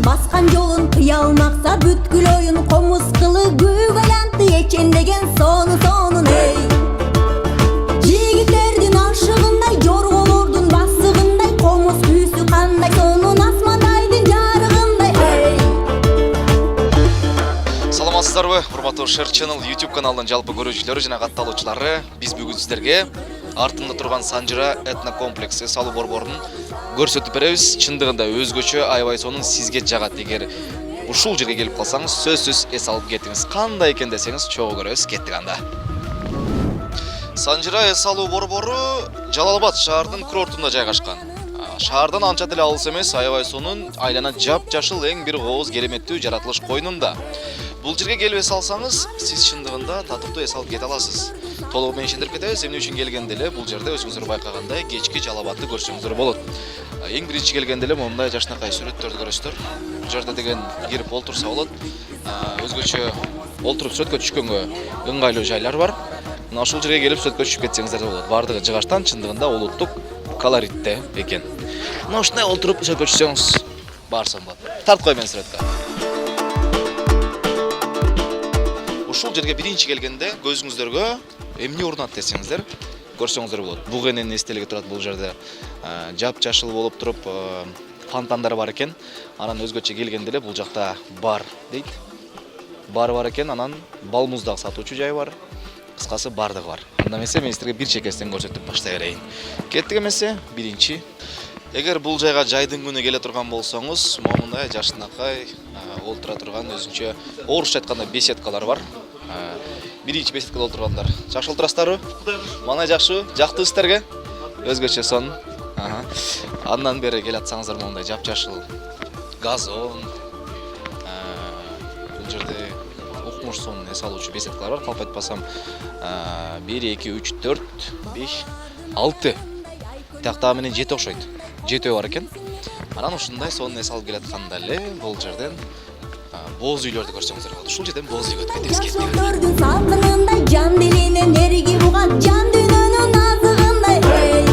басқан жолын қия алмақса бүткіл ойын қомыз қылы көк айланты ечендеген сонын ей жігіттердің ашығындай жорғолордың басығындай қомыз күйсі қандай сонын асмандайдың жарығындай ей. Саламатсыздарбы, урматтуу Шер Channel YouTube каналынын жалпы көрүүчүлөрү жана катталуучулары. Биз бүгүн сиздерге артында турган Санжыра этнокомплекс эс алуу борборун көрсөтүп беребиз. Чындыгында өзгөчө, аябай сонун сизге жагат. Эгер ушул жерге келип калсаңыз, сөзсүз эс алып кетиңиз. Кандай экен десеңиз, чогуу көрөбүз. Кеттик анда. Санжыра эс алуу борбору Жалал Абад шаардын курортунда жайгашкан. Шаардан анча деле алыс эмес, аябай сонун, айлана жап-жашыл эң бир кооз кереметтүү жаратылыш койнунда. Бул жерге келип эс алсаңыз, сиз чындыгында татыктуу эс алып кете аласыз. Толугу менен ишендирип кетебиз. Эмне үчүн келгенде эле бул жерде өзүңүздөр байкагандай кечки Жалал Абадты көрсөңүздөр болот. Эң биринчи келгенде эле момундай жашынакай сүрөттөрдү көрөсүздөр. Бул жерде деген кирип олтурса болот. Өзгөчө олтуруп сүрөткө түшкөнгө ыңгайлуу жайлар бар. Мына ушул жерге келип сүрөткө түшүп кетсеңиздер да болот. Бардыгы жыгаштан, чындыгында улуттук колоритте экен. Мына ушундай олтуруп сүрөткө түшсөңүз барсам болот. Тартып кой мен сүрөткө. Ушул жерге биринчи келгенде көзүңүздөргө эмне урунат десеңиздер, көрсөңүздөр болот. Буг эненин эстелиги турат бул жерде. Жап-жашыл болуп туруп, фонтандар бар экен. Анан өзгөчө келгенде эле бул жакта бар дейт. Бар экен, анан бал муздак сатуучу жай бар. Кыскасы бардыгы бар. Анда эмесе мен силерге бир чекесинен көрсөтүп баштай берейин. Кеттик эмесе, биринчи. Эгер бул жайга жайдын күнү келе турган болсоңуз, момундай жашынакай олтура турган өзүнчө орусча айтканда беседкалар бар. Биринчи беседкада олтургандар. Жакшы олтурасыздарбы? Мана жакшы, жактыбы сиздерге? Өзгөчө сонун. Андан бери келе атсаңыздар момундай жап-жашыл газон. Бул жерде укмуш сонун эс алуучу беседкалар бар. Калп айтпасам 1 2 3 4 5 6 тактаа менен 7 окшойт. 7 бар экен. Анан ушундай сонун эс алып келатканда эле бул жерден боз үйлөрдү көрсөңүздөр болот. Ушул жерден боз үйгө өтүп кетебиз. Жашылдардын салкынындай жан дилинен эрги бугат жан дүйнөнүн азыгындай эй.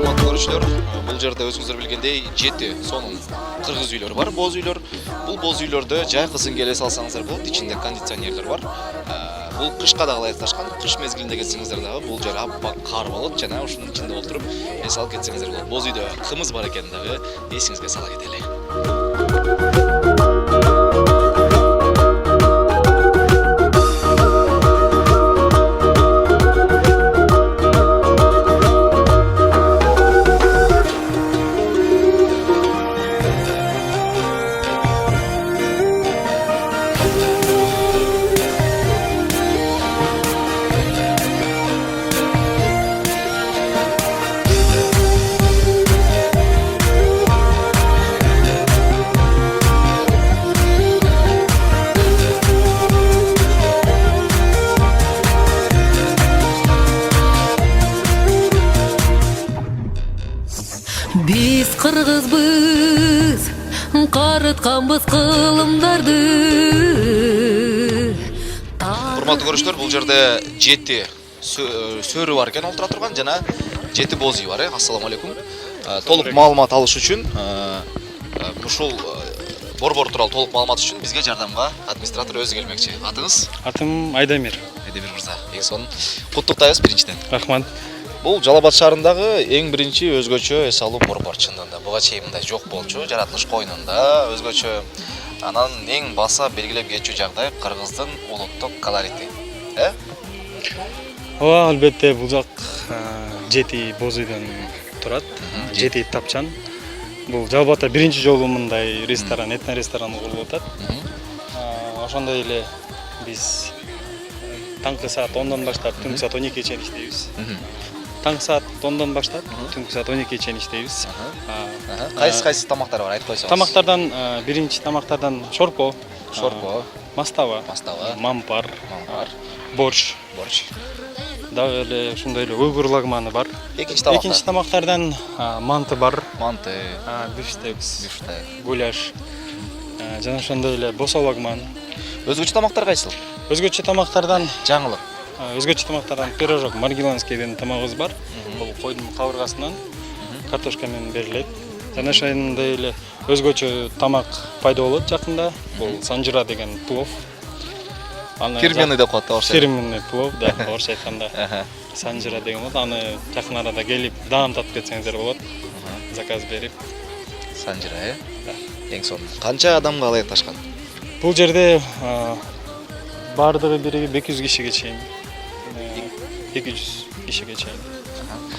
Урматтуу көрүүчүлөр, бул жерде өзүңүздөр билгендей 7 сонун кыргыз үйлөр бар, боз үйлөр. Бул боз үйлөрдө жайкысын келе салсаңыздар болот, ичинде кондиционерлер бар. Бул кышка да ылайыкташкан. Кыш мезгилинде кетсеңиздер дагы бул жер аппак кар болот жана ушунун ичинде олтуруп эс алып кетсеңиздер болот. Боз үйдө кымыз бар экенин дагы эсиңизге сала кетели. Биз кыргызбыз, карытканбыз кылымдарды. Урматтуу көрүүчүлөр, бул жерде 7 сөрү бар экен олтура турган жана 7 боз үй бар. Ассаламу алейкум. Толук маалымат алыш үчүн, ушул борбор тууралуу толук маалымат үчүн бизге жардамга администратор өзү келмекчи. Атыңыз? Атым Айдамир. Айдамир мырза. Эң сонун. Куттуктайбыз биринчиден. Рахмат. Бул Жалал Абад шаарындагы эң биринчи өзгөчө эс алуу борбор чындыгында. Буга чейин мындай жок болчу, жаратылыш койнунда өзгөчө. Анан эң баса белгилеп кетчү жагдай кыргыздын улуттук колорити. Ооба, албетте бул жак 7 боз үйдөн турат. 7 тапчан. Бул Жалал Абадта биринчи жолу мындай ресторан, этно ресторан курулуп атат. Ошондой эле биз таңкы саат 10дон баштап түнкү саат 12 чейин иштейбиз. Таңкы саат 10дон баштап түнкү саат 12 чейин иштейбиз. Кайсы тамактар бар, айтып койсоңуз. Тамактардан биринчи тамактардан шорпо, мастава, мампар, борщ. Дагы эле ушундай эле уйгур лагманы бар. Экинчи тамактардан манты бар. Манты, бифштекс, гуляш. Жана ошондой эле босо лагман. Өзгөчө тамактар кайсыл? Өзгөчө тамактардан жаңылык. Өзгөчө тамактардан пирожок маргеланский деген тамагыбыз бар. Бул койдун кабыргасынан картошка менен берилет. жана ошондой эле өзгөчө тамак пайда болот жакында. Бул санжыра деген плов. Фирменный деп коет орусча. Фирменный плов, да, орусча айтканда. Санжыра деген болот. Аны жакын арада келип даам татып кетсеңиздер болот. Заказ берип. Санжыра, эң сонун. Канча адамга ылайыкташкан? Бул жерде бардыгы биригип 200 кишиге чейин. 200 кишиге чейин.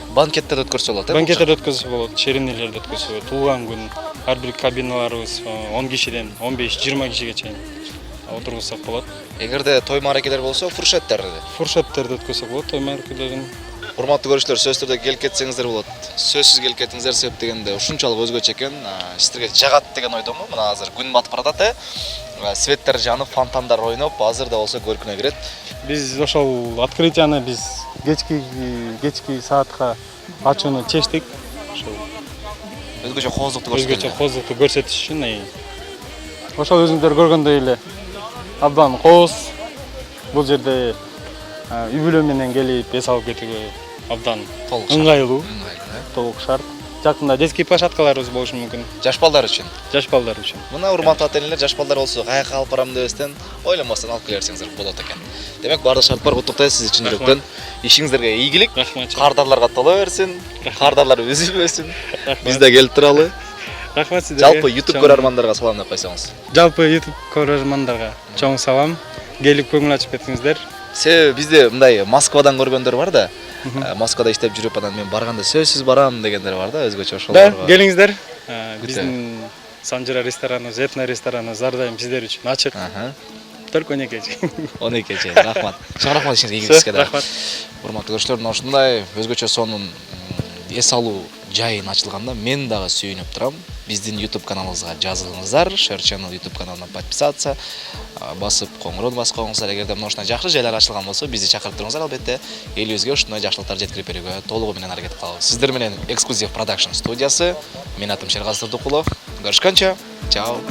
Банкеттер өткөрсө болот, Банкеттер өткөрсө болот, шеринелерди өткөрсө болот. Туулган күн ар бир кабиналарыбыз 10 кишиден 15-20 кишиге чейин отургузсак болот. Эгерде той мааракелер болсо, Фуршеттерди өткөрсөк болот, той мааракелерин. Урматтуу көрүүчүлөр, сөзсүз түрдө келип кетсеңиздер болот. Сөзсүз келип кетиңиздер, себеп дегенде ушунчалык өзгөчө экен. Сиздерге жагат деген ойдомун. Мына азыр күн батып баратат, светтер жанып, фонтандар ойноп, азыр да болсо көркүнө кирет. Биз ошол открытияны биз кечки саатка ачууну чечтик. Өзгөчө кооздукту көрсөтүш үчүн. Ошол өзүңүздөр көргөндөй эле абдан кооз. Бул жерде үй бүлө менен келип эс алып кетүүгө абдан ыңгайлуу, толук шарт. Жакында детский площадкаларыбыз болушу мүмкүн. Жаш балдар үчүн. Мына Урматтуу ата-энелер, жаш балдар болсо каяка алып барам дебестен, ойлонбостон алып келе берсеңиздер болот экен. Демек баардык шарт бар, куттуктайбыз сизди чын жүрөктөн. Ишиңиздерге ийгилик, кардарларга толо берсин, кардарлар үзүлбөсүн. Биз да келип туралы. Рахмат сизге. Жалпы YouTube көрөрмандарга салам деп койсоңуз. Жалпы YouTube көрөрмандарга чоң салам. Келип көңүл ачып кетиңиздер. Себеби бизде мындай Москвадан көргөндөр бар да. Москвада иштеп жүрүп анан мен барганда сөзсүз барам дегендер бар да, өзгөчө ошолор. Да, келиңиздер. Биздин Санжыра рестораныбыз, этно рестораныбыз ар дайым сиздер үчүн ачык. Только 12 чейин. 12 чейин. Рахмат. Чоң рахмат ишиңизге, ийгиликке да. Рахмат. Урматтуу көрүүчүлөр, мына ушундай өзгөчө сонун эс алуу жайын ачылганда мен дагы сүйүнүп турам. Биздин YouTube каналыбызга жазылыңыздар, Share Channel YouTube каналына подписаться басып, коңгуроonu басып коюңуздар. Эгерде мына ушундай жакшы жайлар ачылган болсо, бизди чакырып туруңуздар, албетте. Элибизге ушундай жакшылыктар жеткирип берүүгө толугу менен аракет кылабыз. Сиздер менен Exclusive Production студиясы. Менин атым Шергази Турдукулов. Көрүшкөнчө. Чао.